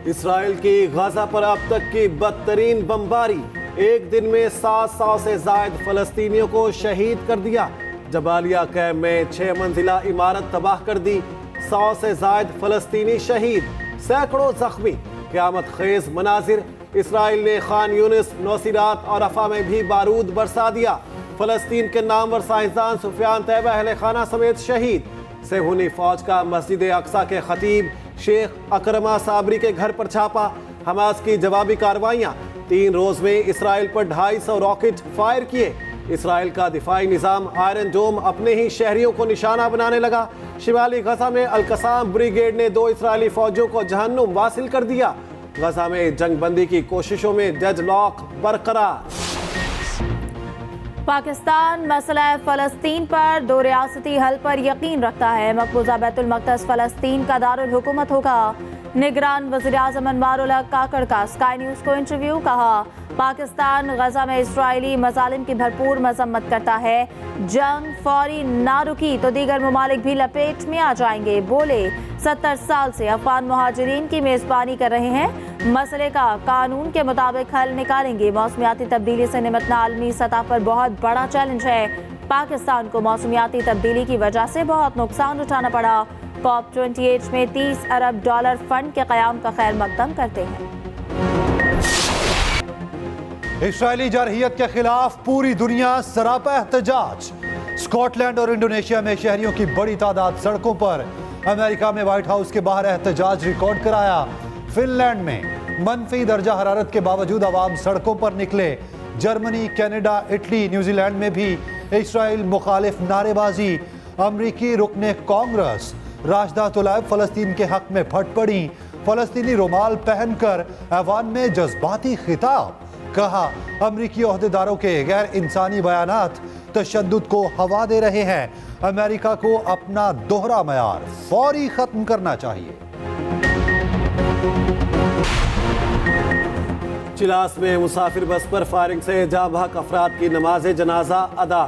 Israel की गजा पर अब तक की बदतरीन बमबारी, एक दिन में 700 से जायद फलस्तीनियों को शहीद कर दिया। जबालिया कैम्प में 6 मंजिला इमारत तबाह कर दी, 100 से जायद फलस्तीनी शहीद, सैकड़ों जख्मी। क़यामत खेज मनाजिर। इसराइल ने खान यूनिस, नौसीरात और रफा में भी बारूद बरसा दिया। फलस्तीन के नामवर साइंसदान सुफियान तैयबा अहले खाना समेत शहीद। सेहूनी फौज का मस्जिद अक्सा के खतीब शेख अकरमा साबरी के घर पर छापा। हमास की जवाबी कार्रवाइयां, 3 रोज में इसराइल पर 250 रॉकेट फायर किए। इसराइल का दिफाई निज़ाम आयरन डोम अपने ही शहरियों को निशाना बनाने लगा। शिमाली गजा में अल-कसाम ब्रिगेड ने 2 इसराइली फौजियों को जहन्नुम वासिल कर दिया। गजा में जंगबंदी की कोशिशों में डेडलॉक बरकरार। पाकिस्तान मसला फ़लस्तीन पर 2 रियासती हल पर यकीन रखता है। मकबूजा बैतुल मक़दस फ़लस्तीन का दारुल हुकूमत होगा। निगरान वज़ीर-ए-आज़म अनवारुल हक काकड़ का स्काई न्यूज़ को इंटरव्यू। कहा, पाकिस्तान गजा में इसराइली मज़ालिम की भरपूर मज़म्मत करता है। जंग फौरी ना रुकी तो दीगर ममालिक भी लपेट में आ जाएंगे। बोले, 70 साल से अफगान मुहाजिरीन की मेज़बानी कर रहे हैं। मसले का कानून के मुताबिक हल निकालेंगे। मौसमियाती तब्दीली से निपटना आलमी सतह पर बहुत बड़ा चैलेंज है। पाकिस्तान को मौसमियाती तब्दीली की वजह से बहुत नुकसान उठाना पड़ा। COP28 में $30 अरब फंड के क़याम का खैर मकदम करते हैं। इसराइली जारहियत के खिलाफ पूरी दुनिया सरापा एहतजाज। स्कॉटलैंड और इंडोनेशिया में शहरियों की बड़ी तादाद सड़कों पर। अमेरिका में व्हाइट हाउस के बाहर एहतजाज रिकॉर्ड कराया। फिनलैंड में मनफी दर्जा हरारत के बावजूद अवाम सड़कों पर निकले। जर्मनी, कनाडा, इटली, न्यूजीलैंड में भी इसराइल मुखालिफ नारेबाजी। अमरीकी रुकने कांग्रेस राशदा तलायब फलस्तीन के हक में फट पड़ी। फलस्तीनी रुमाल पहनकर ऐवान में जज्बाती खिताब। कहा, अमरीकी ओहदेदारों के गैर इंसानी बयानात तशद्दुद को हवा दे रहे हैं। अमेरिका को अपना दोहरा मयार फौरी खत्म करना चाहिए। चिलास में मुसाफिर बस पर फायरिंग से जाँ बहक अफराद की नमाज जनाजा अदा।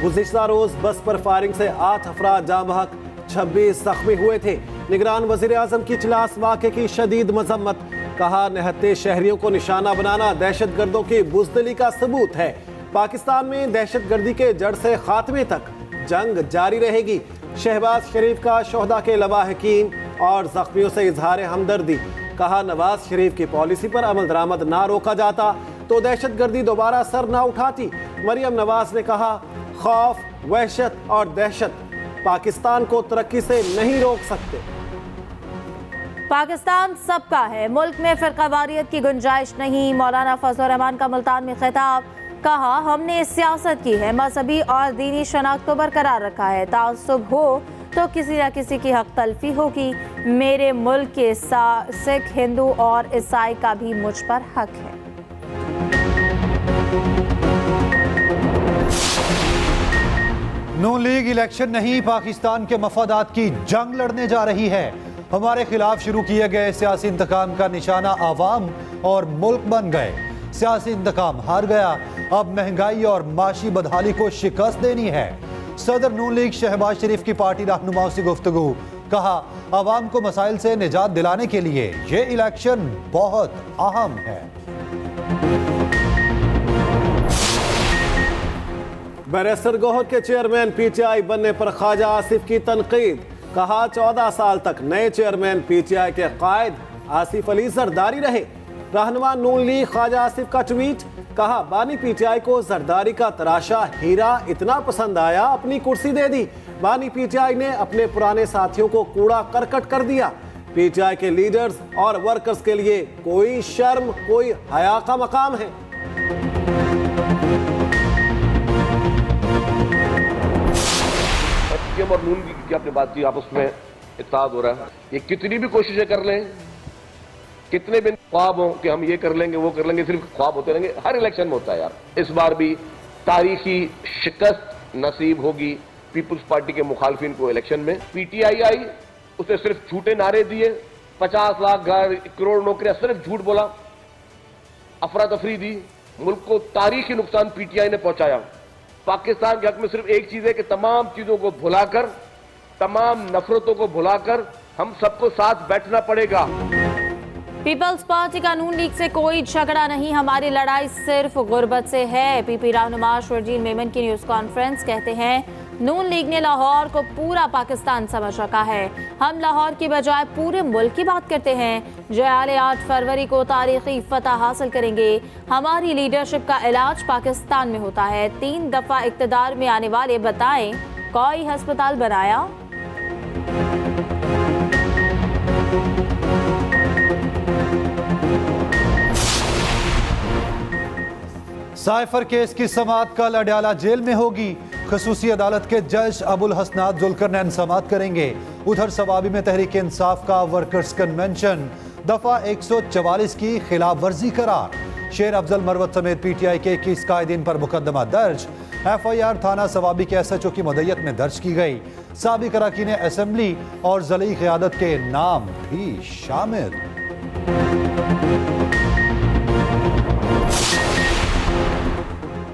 गुज़िश्ता रोज बस पर फायरिंग से 8 अफराद जाँ बहक, 26 जख्मी हुए थे। निगरान वज़ीर आज़म की चिलास वाक़े की शदीद मजम्मत। कहा, निहत्ते शहरियों को निशाना बनाना दहशत गर्दों की बुज़दिली का सबूत है। पाकिस्तान में दहशत गर्दी के जड़ से खात्मे तक जंग जारी रहेगी। शहबाज शरीफ का शोहदा के लवाहकीन और जख्मियों से इजहार हमदर्दी। कहा, नवाज शरीफ की पॉलिसी पर अमल दरामद ना रोका जाता तो दहशत गर्दी दोबारा सर ना उठाती। मरियम नवाज ने कहा, खौफ, वहशत और दहशत पाकिस्तान को तरक्की से नहीं रोक सकते। पाकिस्तान सबका है, मुल्क में फ़िरक़ावारियत की गुंजाइश नहीं। मौलाना फजल रहमान का मुल्तान में खिताब। कहा, हमने सियासत की है, मजहबी और दीनी शनाख्त को बरकरार रखा है। तासुब हो तो किसी न किसी की हक तलफी होगी। मेरे मुल्क के सिख, हिंदू और ईसाई का भी मुझ पर हक है। नून लीग इलेक्शन नहीं, पाकिस्तान के मफादात की जंग लड़ने जा रही है। हमारे खिलाफ शुरू किए गए सियासी इंतकाम का निशाना आवाम और मुल्क बन गए। सियासी इंतकाम हार गया, अब महंगाई और माशी बदहाली को शिकस्त देनी है। सदर नून लीग शहबाज शरीफ की पार्टी रहनुमाओं से गुफ्तगू। कहा, आवाम को मसाइल से निजात दिलाने के लिए ये इलेक्शन बहुत अहम है। बैरिस्टर गौहर के चेयरमैन PTI बनने पर ख्वाजा आसिफ की तनकीद। कहा, 14 साल तक नए चेयरमैन PTI के कायद आसिफ अली जरदारी रहे। रहनुमा नून लीग ख्वाजा आसिफ का ट्वीट। कहा, बानी PTI को जरदारी का तराशा हीरा इतना पसंद आया, अपनी कुर्सी दे दी। बानी PTI ने अपने पुराने साथियों को कूड़ा करकट कर दिया। PTI के लीडर्स और वर्कर्स के लिए कोई शर्म, कोई हया का मकाम है। और नून की आपने बात की, आपस में इत्तेहाद हो रहा है। ये कितनी भी कोशिशें कर लें, कितने भी ख्वाब हो कि हम ये कर लेंगे वो कर लेंगे, सिर्फ ख्वाब होते रहेंगे। हर इलेक्शन में होता है यार। इस बार भी तारीखी शिकस्त नसीब होगी पीपुल्स पार्टी के मुखालफिन को इलेक्शन में। PTI आई, उसने सिर्फ झूठे नारे दिए, 50 लाख घर, करोड़ नौकरियां, सिर्फ झूठ बोला, अफरा तफरी दी। मुल्क को तारीखी नुकसान PTI ने पहुंचाया। पाकिस्तान के हक में सिर्फ एक चीज है कि तमाम चीजों को भुलाकर, तमाम नफरतों को भुलाकर हम सबको साथ बैठना पड़ेगा। पीपल्स पार्टी का नून लीग से कोई झगड़ा नहीं, हमारी लड़ाई सिर्फ गुर्बत से है। पीपी रहनुमा शर्जील मेमन की न्यूज कॉन्फ्रेंस कहते हैं नून लीग ने लाहौर को पूरा पाकिस्तान समझ रखा है। हम लाहौर की बजाय पूरे मुल्क की बात करते हैं। जयाले 8 फरवरी को तारीखी फतह हासिल करेंगे। हमारी लीडरशिप का इलाज पाकिस्तान में होता है। 3 दफा इक्तदार में आने वाले बताएं कोई अस्पताल बनाया। साइफर केस की समाअत कल अडयाला जेल में होगी। खसूसी अदालत के जज अबुल हसनात जुल्करनैन समाअत करेंगे। उधर सवाबी में तहरीक इंसाफ का वर्कर्स कन्वेंशन दफा 144 की खिलाफ वर्जी करार। शेर अफजल मरवत समेत पीटीआई के 21 कायदीन पर मुकदमा दर्ज। FIR थाना सवाबी के SHO की मदयत में दर्ज की गई। साबिक अरकान असेंबली और ज़ली क़यादत के नाम भी शामिल।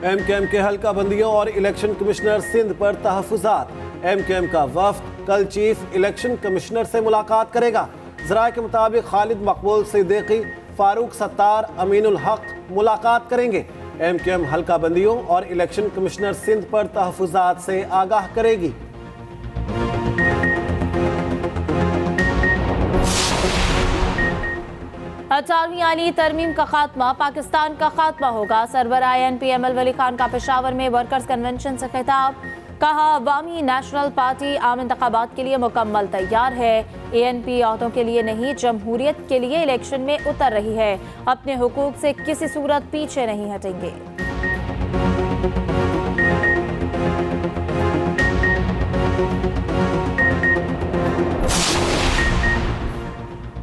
MKM के हल्का बंदियों और इलेक्शन कमिश्नर सिंध पर तहफ़्फ़ुज़ात। MKM का वफ्द कल चीफ इलेक्शन कमिश्नर से मुलाकात करेगा। ज़राए के मुताबिक खालिद मकबूल सिद्दीकी, फारूक सत्तार, अमीनुल हक मुलाकात करेंगे। MKM हल्का बंदियों और इलेक्शन कमिश्नर सिंध पर तहफ़्फ़ुज़ात से आगाह करेगी। 18वीं आली तरमीम का खात्मा, पाकिस्तान का खात्मा होगा। सरबराह NP ML वली खान का पेशावर में वर्कर्स कन्वेंशन से खिताब। कहा अवामी नेशनल पार्टी आम इंतखाबात के लिए मुकम्मल तैयार है। ANP औहदों के लिए नहीं, जमहूरियत के लिए इलेक्शन में उतर रही है। अपने हुकूक से किसी सूरत पीछे नहीं हटेंगे।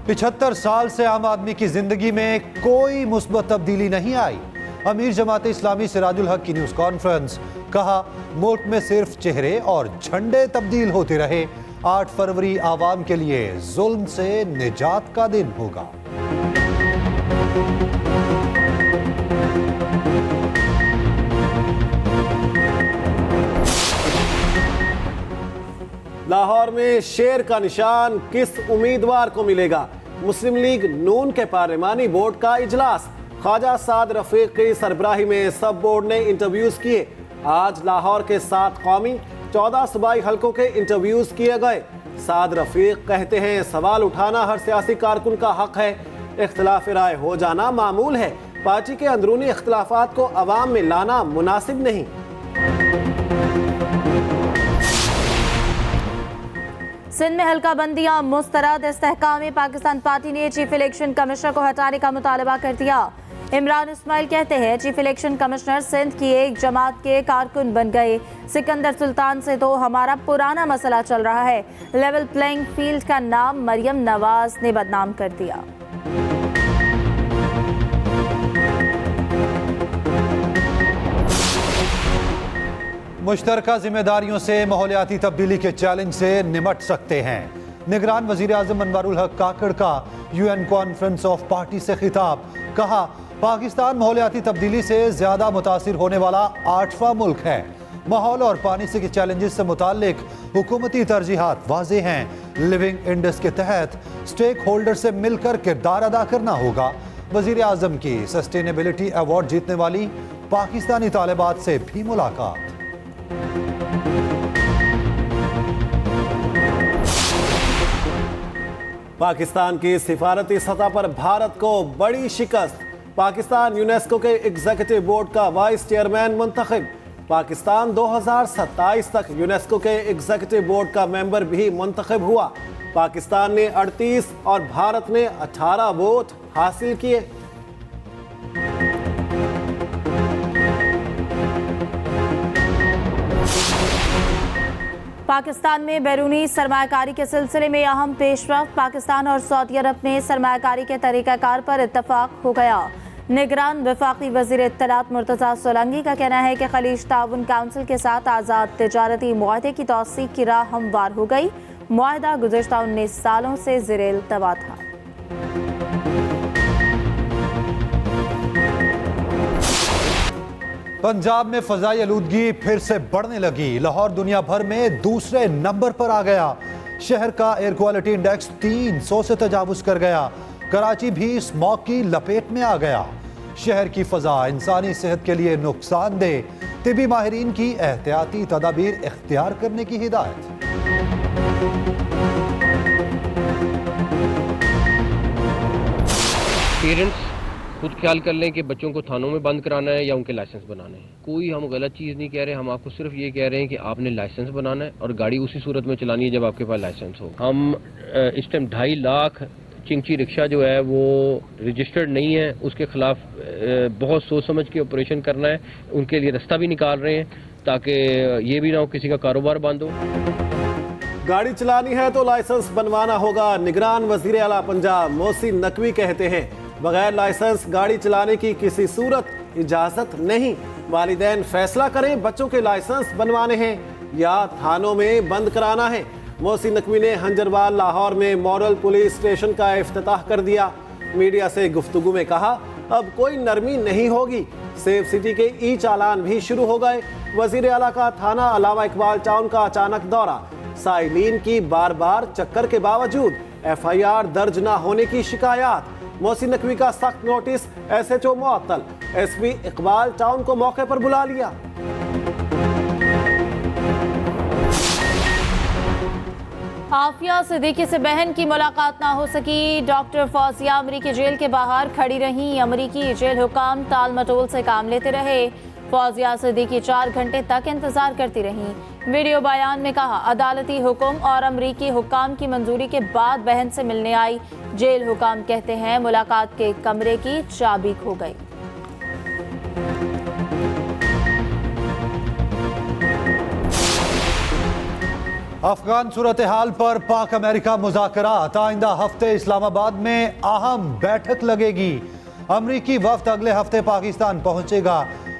पिछहत्तर साल से आम आदमी की जिंदगी में कोई मुस्बत तब्दीली नहीं आई। अमीर जमात इस्लामी सिराजुल हक की न्यूज कॉन्फ्रेंस। कहा मुल्क में सिर्फ चेहरे और झंडे तब्दील होते रहे। 8 फरवरी आवाम के लिए जुल्म से निजात का दिन होगा। लाहौर में शेर का निशान किस उम्मीदवार को मिलेगा? मुस्लिम लीग नून के पार्लिमानी बोर्ड का इजलास। ख्वाजा साद रफीक की सरबराही में सब बोर्ड ने इंटरव्यूज किए। आज लाहौर के 7 कौमी 14 सूबाई हलकों के इंटरव्यूज किए गए। साद रफीक कहते हैं सवाल उठाना हर सियासी कारकुन का हक है। इख्तिलाफ राय हो जाना मामूल है। पार्टी के अंदरूनी इख्तिलाफात को अवाम में लाना मुनासिब नहीं। सिंध में हल्का बंदियां मुस्तरद। इस्तेहकाम में पाकिस्तान पार्टी ने चीफ इलेक्शन कमिश्नर को हटाने का मुतालबा कर दिया। इमरान इस्माइल कहते हैं चीफ इलेक्शन कमिश्नर सिंध की एक जमात के कारकुन बन गए। सिकंदर सुल्तान से तो हमारा पुराना मसला चल रहा है। लेवल प्लेइंग फील्ड का नाम मरियम नवाज ने बदनाम कर दिया। मुश्तरका जिम्मेदारियों से माहौलियाती तब्दीली के चैलेंज से निमट सकते हैं। निगरान वजीर आज़म अनवारुल हक काकड़ का UN कॉन्फ्रेंस ऑफ पार्टी से खिताब। कहा पाकिस्तान माहौलियाती तब्दीली से ज्यादा मुतासिर होने वाला 8वां मुल्क है। माहौल और पानी से के चैलेंजेस से मुतालिक हुकूमती तरजीहात वाज़ेह हैं। लिविंग इंडस के तहत स्टेक होल्डर से मिलकर किरदार अदा करना होगा। वजीर आज़म की सस्टेनेबिलिटी अवार्ड जीतने वाली पाकिस्तानी तालिबात से भी मुलाकात। पाकिस्तान की सिफारती सतह पर भारत को बड़ी शिकस्त। पाकिस्तान यूनेस्को के एग्जीक्यूटिव बोर्ड का वाइस चेयरमैन मुंतखब। पाकिस्तान 2027 तक यूनेस्को के एग्जीक्यूटिव बोर्ड का मेंबर भी मुंतखब हुआ। पाकिस्तान ने 38 और भारत ने 18 वोट हासिल किए। पाकिस्तान में बैरूनी सरमायाकारी के सिलसिले में अहम पेशरफ्त। पाकिस्तान और सऊदी अरब में सरमायाकारी के तरीक़ाकार पर इत्तफाक हो गया। निगरान वफाकी वज़ीर इत्तलात मुर्तज़ा सोलंकी का कहना है कि खलीज ताउन काउंसिल के साथ आज़ाद तिजारती मुआहदे की तौसीक की राह हमवार हो गई। मुआहदा गुज़श्ता 19 सालों से ज़ेरे इल्तवा था। पंजाब में फजाई आलूदगी फिर से बढ़ने लगी। लाहौर दुनिया भर में दूसरे नंबर पर आ गया। शहर का एयर क्वालिटी इंडेक्स 300 से तजावुज कर गया। कराची भी स्मॉग की लपेट में आ गया। शहर की फजा इंसानी सेहत के लिए नुकसानदेह, तिबी माहिरीन की एहतियाती तदाबीर इख्तियार करने की हिदायत। पेरेंट्स खुद ख्याल कर लें कि बच्चों को थानों में बंद कराना है या उनके लाइसेंस बनाने हैं। कोई हम गलत चीज़ नहीं कह रहे, हम आपको सिर्फ ये कह रहे हैं कि आपने लाइसेंस बनाना है और गाड़ी उसी सूरत में चलानी है जब आपके पास लाइसेंस हो। हम इस टाइम 2.5 लाख चिंची रिक्शा जो है वो रजिस्टर्ड नहीं है, उसके खिलाफ बहुत सोच समझ के ऑपरेशन करना है। उनके लिए रास्ता भी निकाल रहे हैं ताकि ये भी ना हो किसी का कारोबार बंद हो। गाड़ी चलानी है तो लाइसेंस बनवाना होगा। निगरान वजीर आला पंजाब मोहसिन नकवी कहते हैं बगैर लाइसेंस गाड़ी चलाने की किसी सूरत इजाजत नहीं। वालिदैन फैसला करें बच्चों के लाइसेंस बनवाने हैं या थानों में बंद कराना है। मोहसिन नकवी ने हंजरवाल लाहौर में मॉडल पुलिस स्टेशन का इफ्तिताह कर दिया। मीडिया से गुफ्तगू में कहा अब कोई नरमी नहीं होगी। सेफ सिटी के ई चालान भी शुरू हो गए। वजीर आला का थाना अलावा इकबाल टाउन का अचानक दौरा। साइलिन की बार बार चक्कर के बावजूद FIR दर्ज न होने की शिकायत। मोहसिन नकवी का सख्त नोटिस, SHO मुअत्तल। SP इकबाल टाउन को मौके पर बुला लिया। आफिया सिद्दीकी से बहन की मुलाकात ना हो सकी। डॉक्टर फौजिया अमरीकी जेल के बाहर खड़ी रहीं। अमरीकी जेल हुकाम टाल मटोल से काम लेते रहे। फौजिया सिद्दीकी 4 घंटे तक इंतजार करती रहीं। वीडियो बयान में कहा अदालती हुक्म और अमरीकी हुक्काम की मंजूरी के बाद बहन से मिलने आई। जेल हुक्काम कहते हैं मुलाकात के कमरे की चाबी खो गई। अफगान सूरत हाल पर पाक अमेरिका मुज़ाकरात। आइंदा हफ्ते इस्लामाबाद में अहम बैठक लगेगी। अमरीकी वफ्द अगले हफ्ते पाकिस्तान पहुंचेगा।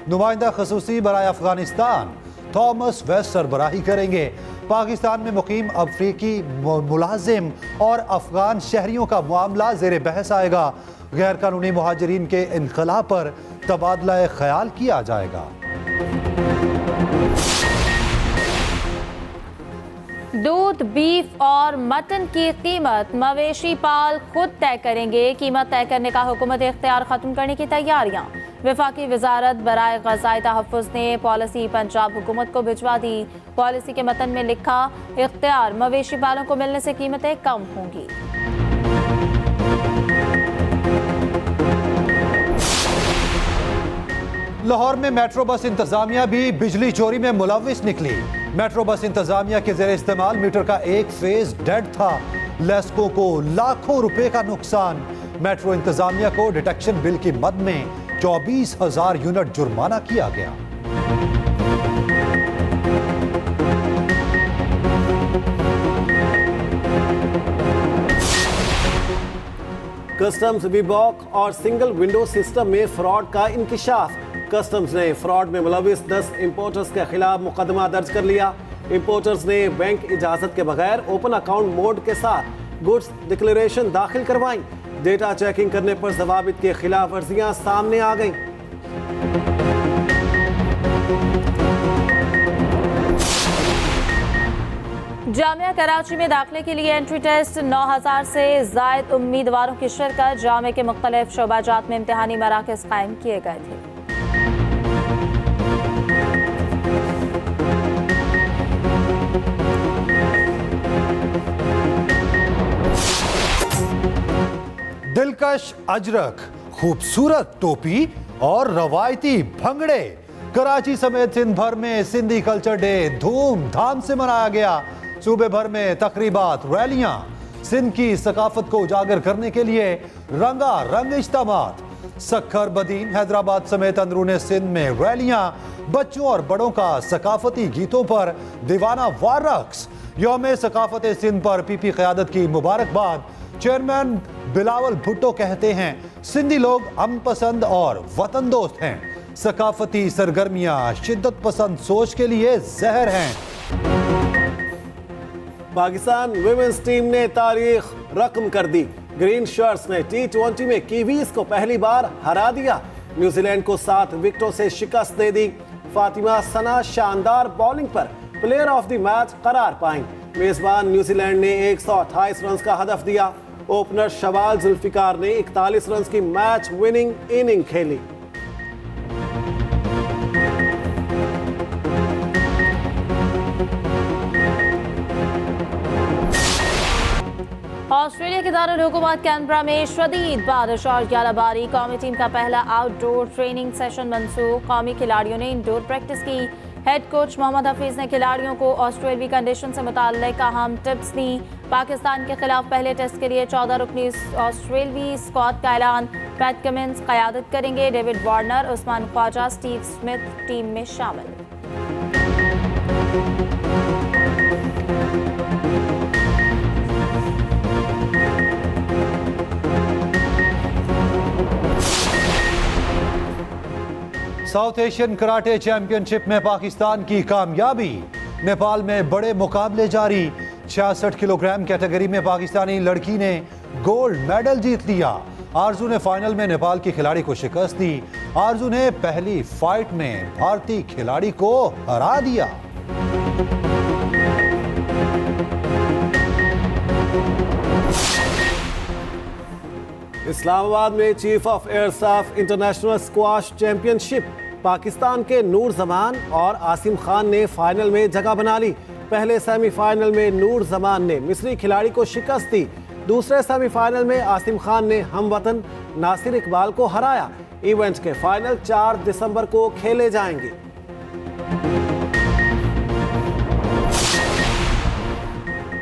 नुमाइंदा खसूसी बराए अफगानिस्तान थॉमस वेस्ट सरबराही करेंगे। पाकिस्तान में मुकीम अफ्रीकी मुलाजिम और अफगान शहरियों का मामला ज़ेर बहस आएगा। गैर कानूनी मुहाजिरीन के इनखला पर तबादला ख्याल किया जाएगा। दूध, बीफ और मटन की कीमत मवेशी पाल खुद तय करेंगे। कीमत तय करने का हुकूमत इख्तियार खत्म करने की तैयारियां। वफाकी वजारत बराए ग़ज़ाए तहफ़्फ़ुज़ ने पॉलिसी पंजाब हुकूमत को भिजवा दी। पॉलिसी के मतन में लिखा इख्तियार मवेशी पालों को मिलने से कीमतें कम होंगी। लाहौर में मेट्रो बस इंतजामिया भी बिजली चोरी में मुलविस निकली। मेट्रो बस इंतजामिया के ज़ेर इस्तेमाल मीटर का एक फेज डेड था। लेस्को को लाखों रुपए का नुकसान। मेट्रो इंतजामिया को डिटेक्शन बिल की मद में 24,000 यूनिट जुर्माना किया गया। कस्टम्स विबॉक और सिंगल विंडो सिस्टम में फ्रॉड का इंकिशाफ। कस्टम्स ने फ्रॉड में मुलविस 10 इंपोर्टर्स के खिलाफ मुकदमा दर्ज कर लिया। इंपोर्टर्स ने बैंक इजाजत के बगैर ओपन अकाउंट मोड के साथ गुड्स डिक्लेरेशन दाखिल करवाई। डेटा चेकिंग करने पर ज़वाबित की खिलाफ वर्जियां सामने आ गईं। जामिया कराची में दाखिले के लिए एंट्री टेस्ट 9,000 से ज़ायद उम्मीदवारों की शिरकत। जामिया के मुख्तलिफ शोबाजात में इम्तिहानी मराकज़ कायम किए गए थे। दिलकश अजरक, खूबसूरत टोपी और रवायती भंगड़े। कराची समेत सिंध भर में सिंधी कल्चर डे धूमधाम से मनाया गया। सूबे भर में तकरीबात, रैलियां, सिंध की सकाफत को उजागर करने के लिए रंगारंग इज्तिमात। सक्खर, बदीन, हैदराबाद समेत अंदरूने सिंध में रैलियां, बच्चों और बड़ों का सकाफती गीतों पर दीवाना वार रक्स। यौम सकाफत सिंध पर पीपी क़यादत की मुबारकबाद। चेयरमैन बिलावल भुट्टो कहते हैं सिंधी लोग अमन पसंद और वतन दोस्त हैं। सकाफती सरगर्मियां शिद्दत पसंद सोच के लिए जहर हैं। पाकिस्तान विमेंस टीम ने तारीख रकम कर दी। ग्रीन शर्ट्स ने T20 में कीवीज को पहली बार हरा दिया। न्यूजीलैंड को 7 विकेटों से शिकस्त दे दी। फातिमा सना शानदार बॉलिंग पर प्लेयर ऑफ द मैच करार पाई। मेजबान न्यूजीलैंड ने 128 रन का हदफ दिया। ओपनर शवाल जुल्फिकार ने 41 रन की मैच विनिंग इनिंग खेली। ऑस्ट्रेलिया के दारुल हुकूमत कैनबरा में शदीद बारिश और गियाराबारी। कौमी टीम का पहला आउटडोर ट्रेनिंग सेशन मनसूख। कौमी खिलाड़ियों ने इंडोर प्रैक्टिस की। हेड कोच मोहम्मद हफीज ने खिलाड़ियों को ऑस्ट्रेलियावी कंडीशन से मुताल्लिक अहम टिप्स दी। पाकिस्तान के खिलाफ पहले टेस्ट के लिए 14 रुकनी ऑस्ट्रेलियावी स्क्वाड का ऐलान। पैट कमिंस क़यादत करेंगे। David Warner, Usman Khawaja, Steve Smith team में शामिल। साउथ एशियन कराटे चैंपियनशिप में पाकिस्तान की कामयाबी। नेपाल में बड़े मुकाबले जारी। 66 किलोग्राम कैटेगरी में पाकिस्तानी लड़की ने गोल्ड मेडल जीत लिया। आरजू ने फाइनल में नेपाल की खिलाड़ी को शिकस्त दी। आरजू ने पहली फाइट में भारतीय खिलाड़ी को हरा दिया। इस्लामाबाद में chief of air staff international squash championship Pakistan के नूर जमान और आसिम खान ने फाइनल में जगह बना ली। पहले सेमीफाइनल में नूर जमान ने मिस्री खिलाड़ी को शिकस्त दी। दूसरे सेमीफाइनल में आसिम खान ने हमवतन नासिर इकबाल को हराया। इवेंट के फाइनल 4 दिसंबर को खेले जाएंगे।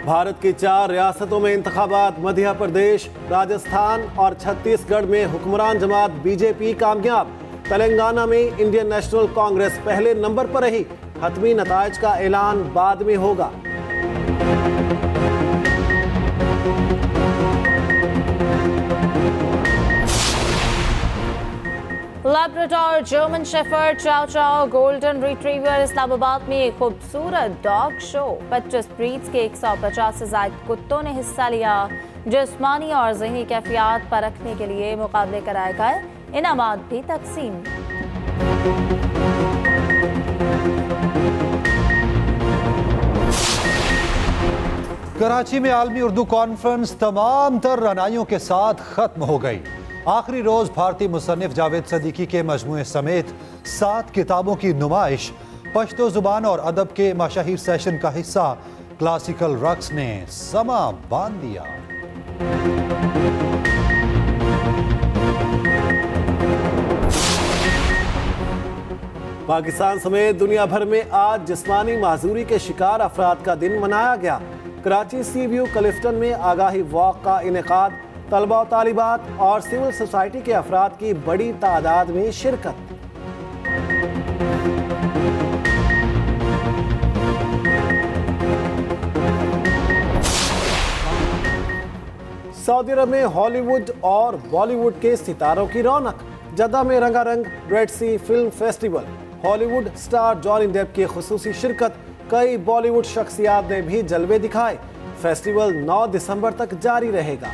भारत की 4 रियासतों में इंतखाबात। मध्य प्रदेश, राजस्थान और छत्तीसगढ़ में हुक्मरान जमात बीजेपी कामयाब। तेलंगाना में इंडियन नेशनल कांग्रेस पहले नंबर पर रही। हतमी नताइज का ऐलान बाद में होगा। लैब्राडोर, जर्मन शेफर्ड, चाओ चाओ, गोल्डन रिट्रीवर। इस्लामाबाद में एक खूबसूरत डॉग शो। 25 ब्रीड्स के 150 से ज्यादा कुत्तों ने हिस्सा लिया। जिस्मानी और ज़हनी कैफियत परखने के लिए मुकाबले कराए गए। इनामात भी तकसीम। कराची में आलमी उर्दू कॉन्फ्रेंस तमाम तर रनाइयों के साथ खत्म हो गई। आखिरी रोज भारतीय मुसन्निफ जावेद सदीकी के मजमूए समेत 7 किताबों की नुमाइश। पश्तो जुबान और अदब के मशहूर सेशन का हिस्सा क्लासिकल रक्स ने समा बांध दिया। पाकिस्तान समेत दुनिया भर में आज जिस्मानी माजूरी के शिकार अफराद का दिन मनाया गया। कराची सी व्यू क्लिफ्टन में आगाही वॉक का इनेकाद। तलबा और तालिबात और सिविल सोसाइटी के अफराद की बड़ी तादाद में शिरकत। सऊदी अरब में हॉलीवुड और बॉलीवुड के सितारों की रौनक। जद्दा में रंगारंग Red Sea film festival. Hollywood star Johnny Depp की खुसूसी शिरकत। कई बॉलीवुड शख्सियात ने भी जलवे दिखाए। फेस्टिवल 9 दिसंबर तक जारी रहेगा।